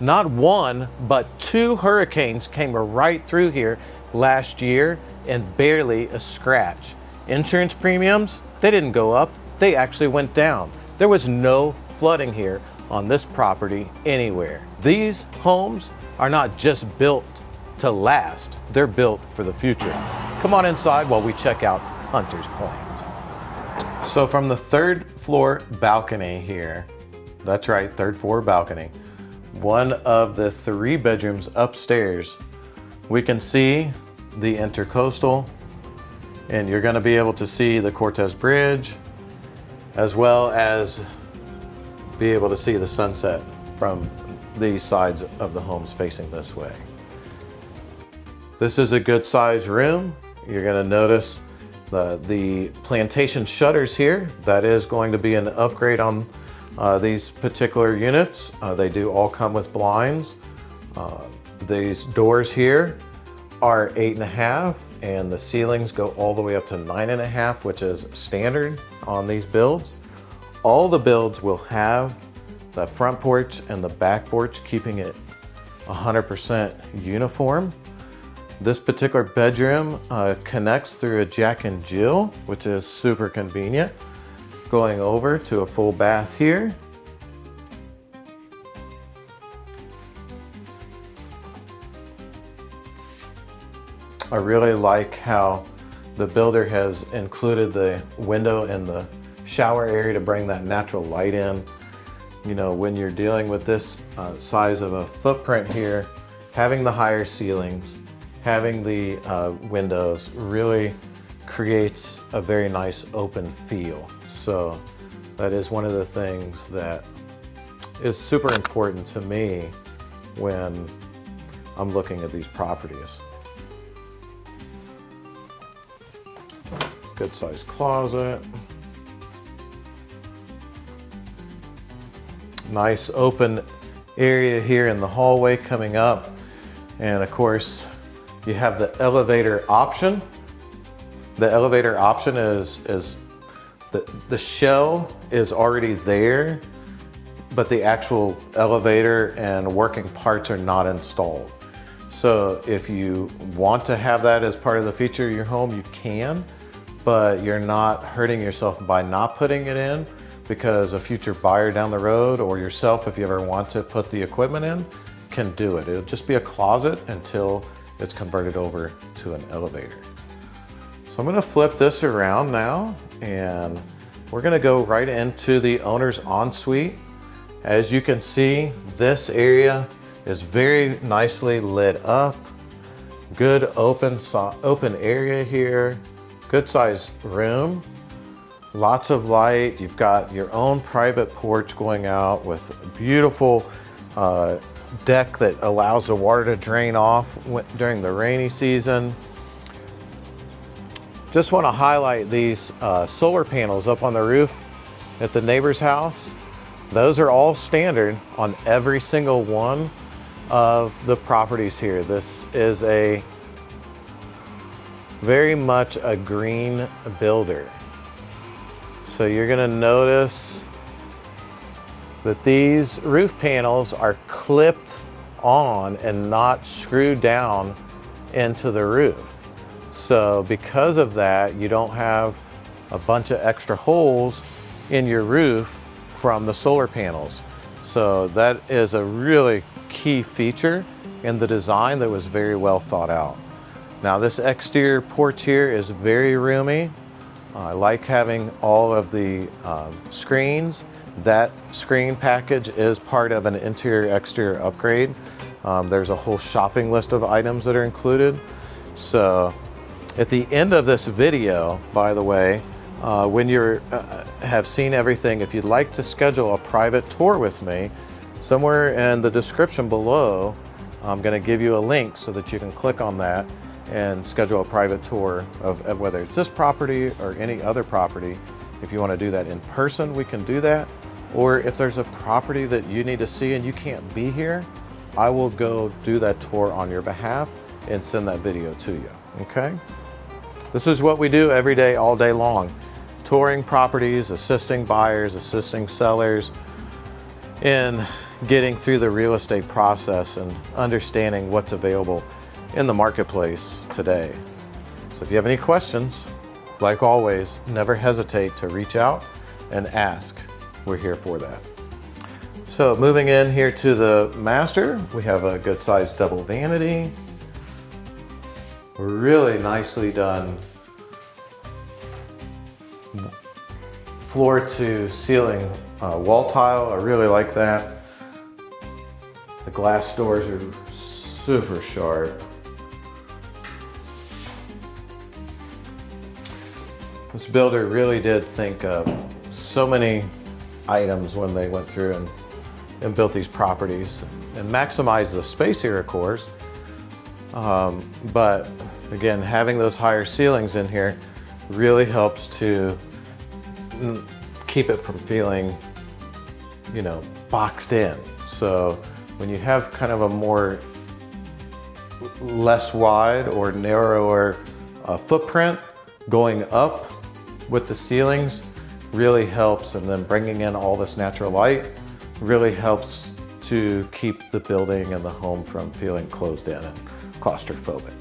Not one, but 2 hurricanes came right through here last year and barely a scratch. Insurance premiums, they didn't go up, they actually went down. There was no flooding here on this property anywhere. These homes are not just built to last, they're built for the future. Come on inside while we check out Hunter's Point. So from the 3rd floor balcony here, that's right, 3rd floor balcony, one of the 3 bedrooms upstairs, we can see the intercoastal, and you're going to be able to see the Cortez Bridge, as well as be able to see the sunset from these sides of the homes facing this way. This is a good sized room. You're going to notice the plantation shutters here. That is going to be an upgrade on these particular units. They do all come with blinds. These doors here are 8.5, and the ceilings go all the way up to 9.5, which is standard on these builds. All the builds will have the front porch and the back porch, keeping it 100% uniform. This particular bedroom connects through a Jack and Jill, which is super convenient. Going over to a full bath here. I really like how the builder has included the window in the shower area to bring that natural light in. You know, when you're dealing with this size of a footprint here, having the higher ceilings, having the windows really creates a very nice open feel. So that is one of the things that is super important to me when I'm looking at these properties. Good sized closet. Nice open area here in the hallway coming up. And of course, you have the elevator option. The elevator option is the shell is already there, but the actual elevator and working parts are not installed. So if you want to have that as part of the feature of your home, you can, but you're not hurting yourself by not putting it in, because a future buyer down the road, or yourself if you ever want to put the equipment in, can do it. It'll just be a closet until it's converted over to an elevator. So I'm going to flip this around now, and we're going to go right into the owner's ensuite. As you can see, this area is very nicely lit up. Good open area here. Good sized room. Lots of light. You've got your own private porch going out with a beautiful deck that allows the water to drain off during the rainy season. Just want to highlight these solar panels up on the roof at the neighbor's house. Those are all standard on every single one of the properties here. This is a very much a green builder. So you're going to notice that these roof panels are clipped on and not screwed down into the roof. So because of that, you don't have a bunch of extra holes in your roof from the solar panels. So that is a really key feature in the design that was very well thought out. Now this exterior porch here is very roomy. I like having all of the screens. That screen package is part of an interior-exterior upgrade. There's a whole shopping list of items that are included. So at the end of this video, by the way, when you have seen everything, if you'd like to schedule a private tour with me, somewhere in the description below, I'm going to give you a link so that you can click on that and schedule a private tour of whether it's this property or any other property. If you want to do that in person, we can do that. Or if there's a property that you need to see and you can't be here, I will go do that tour on your behalf and send that video to you, okay? This is what we do every day, all day long. Touring properties, assisting buyers, assisting sellers in getting through the real estate process and understanding what's available in the marketplace today. So if you have any questions, like always, never hesitate to reach out and ask. We're here for that. So moving in here to the master, we have a good sized double vanity. Really nicely done floor to ceiling wall tile. I really like that. The glass doors are super sharp. This builder really did think of so many items when they went through and built these properties and maximized the space here, of course. But again, having those higher ceilings in here really helps to keep it from feeling, boxed in. So when you have kind of a more less wide or narrower footprint, going up with the ceilings really helps, and then bringing in all this natural light really helps to keep the building and the home from feeling closed in and claustrophobic.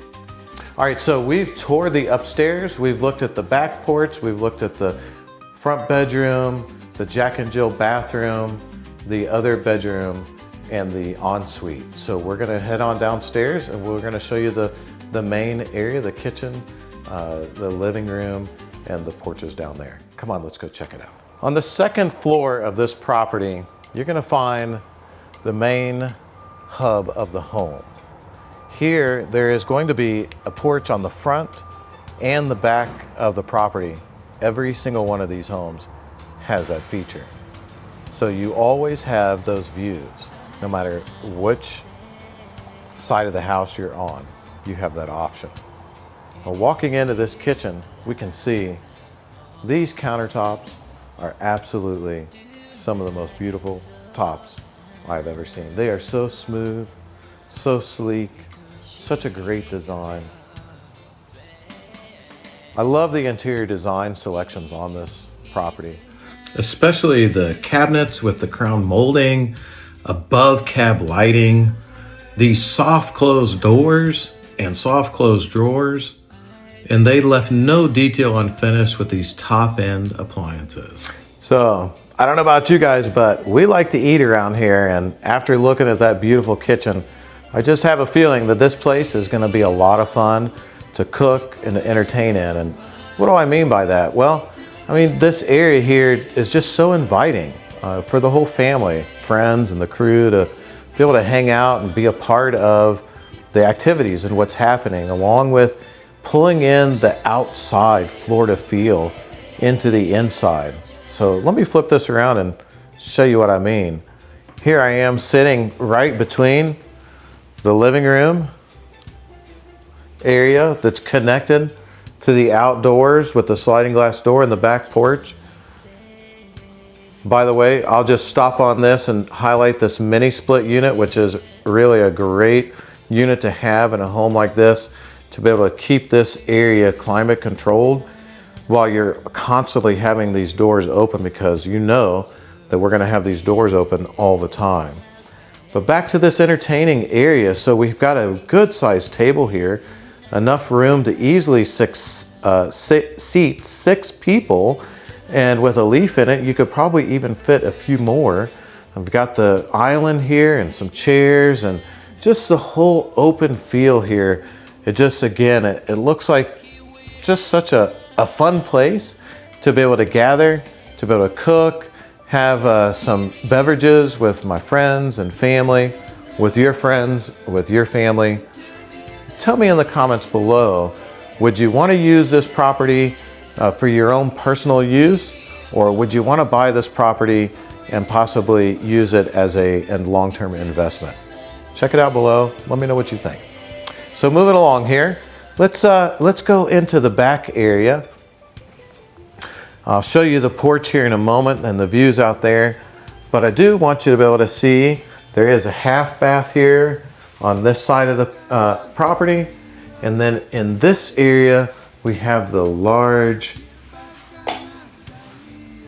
All right, so we've toured the upstairs, we've looked at the back porch, we've looked at the front bedroom, the Jack and Jill bathroom, the other bedroom, and the ensuite. So we're gonna head on downstairs and we're gonna show you the main area, the kitchen, the living room, and the porches down there. Come on, let's go check it out. On the second floor of this property, you're gonna find the main hub of the home. Here, there is going to be a porch on the front and the back of the property. Every single one of these homes has that feature. So you always have those views, no matter which side of the house you're on, you have that option. Now, walking into this kitchen, we can see these countertops are absolutely some of the most beautiful tops I've ever seen. They are so smooth, so sleek, such a great design. I love the interior design selections on this property, especially the cabinets with the crown molding, above cab lighting, these soft closed doors and soft closed drawers, and they left no detail unfinished with these top end appliances. So I don't know about you guys, but we like to eat around here, and after looking at that beautiful kitchen, I just have a feeling that this place is going to be a lot of fun to cook and to entertain in. And what do I mean by that? Well, I mean, this area here is just so inviting for the whole family, friends and the crew to be able to hang out and be a part of the activities and what's happening, along with pulling in the outside Florida feel into the inside. So let me flip this around and show you what I mean. Here I am sitting right between the living room area that's connected to the outdoors with the sliding glass door and the back porch. By the way, I'll just stop on this and highlight this mini split unit, which is really a great unit to have in a home like this, to be able to keep this area climate controlled while you're constantly having these doors open, because you know that we're going to have these doors open all the time. But back to this entertaining area. So we've got a good sized table here, enough room to easily seat 6 people, and with a leaf in it, you could probably even fit a few more. I've got the island here and some chairs and just the whole open feel here. It just, again, it looks like just such a fun place to be able to gather, to be able to cook, have some beverages with my friends and family, with your friends, with your family. Tell me in the comments below, would you want to use this property for your own personal use, or would you want to buy this property and possibly use it as a long-term investment? Check it out below. Let me know what you think. So moving along here, let's go into the back area. I'll show you the porch here in a moment and the views out there, but I do want you to be able to see there is a half bath here on this side of the property, and then in this area we have the large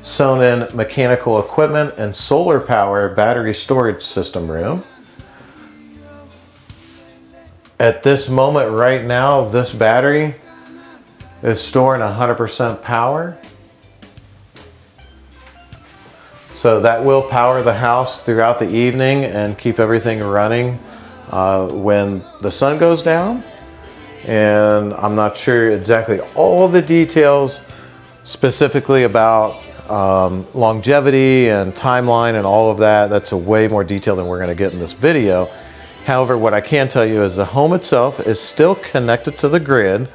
sewn-in mechanical equipment and solar power battery storage system room. At this moment right now, this battery is storing 100% power. So that will power the house throughout the evening and keep everything running when the sun goes down. And I'm not sure exactly all the details specifically about longevity and timeline and all of that. That's a way more detail than we're going to get in this video. However, what I can tell you is the home itself is still connected to the grid.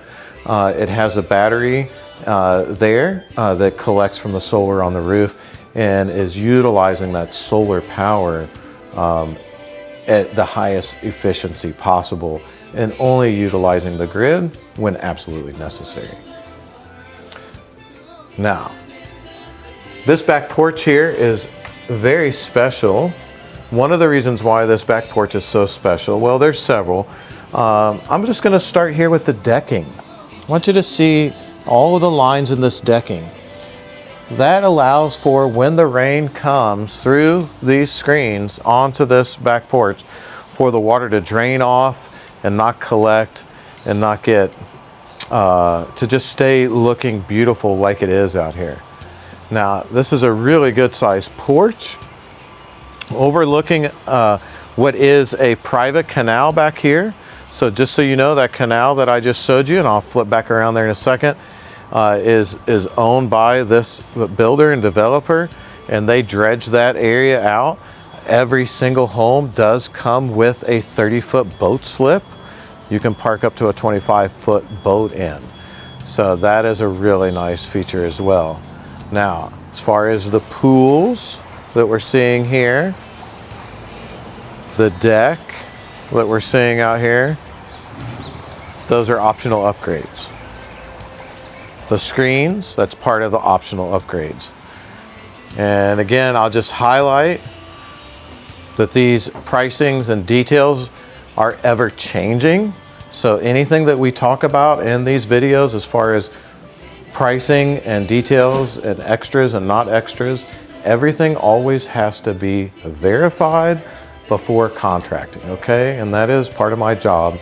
It has a battery there that collects from the solar on the roof and is utilizing that solar power at the highest efficiency possible, and only utilizing the grid when absolutely necessary. Now, this back porch here is very special. One of the reasons why this back porch is so special, well, there's several. I'm just gonna start here with the decking. I want you to see all of the lines in this decking. That allows for when the rain comes through these screens onto this back porch for the water to drain off and not collect and not get, to just stay looking beautiful like it is out here. Now, this is a really good sized porch overlooking what is a private canal back here. So just so you know, that canal that I just showed you, and I'll flip back around there in a second, is owned by this builder and developer, and they dredge that area out. Every single home does come with a 30-foot boat slip. You can park up to a 25-foot boat in. So that is a really nice feature as well. Now, as far as the pools that we're seeing here, the deck that we're seeing out here, those are optional upgrades. The screens, that's part of the optional upgrades. And again, I'll just highlight that these pricings and details are ever changing. So anything that we talk about in these videos as far as pricing and details and extras and not extras, everything always has to be verified before contracting, okay? And that is part of my job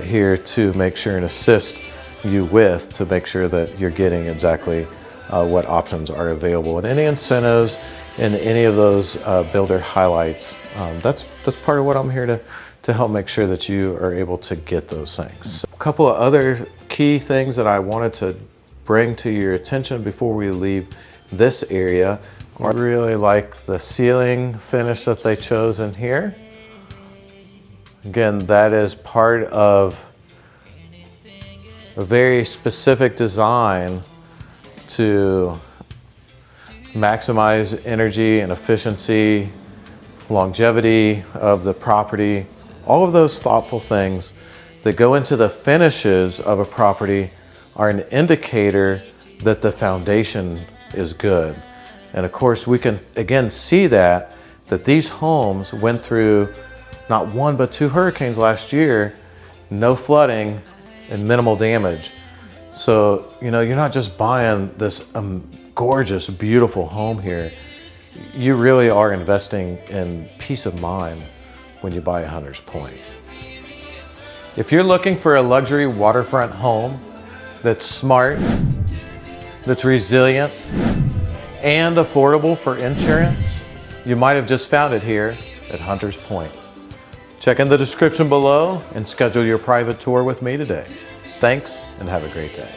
here to make sure and assist you with, to make sure that you're getting exactly what options are available and any incentives and any of those builder highlights. That's part of what I'm here to help make sure that you are able to get those things. A couple of other key things that I wanted to bring to your attention before we leave this area. I really like the ceiling finish that they chose in here. Again, that is part of a very specific design to maximize energy and efficiency, longevity of the property, all of those thoughtful things that go into the finishes of a property are an indicator that the foundation is good. And of course, we can again see that these homes went through not one but two hurricanes last year, no flooding and minimal damage. So, you know, you're not just buying this gorgeous, beautiful home here. You really are investing in peace of mind when you buy a Hunter's Point. If you're looking for a luxury waterfront home that's smart, that's resilient, and affordable for insurance, you might have just found it here at Hunter's Point. Check in the description below and schedule your private tour with me today. Thanks, and have a great day.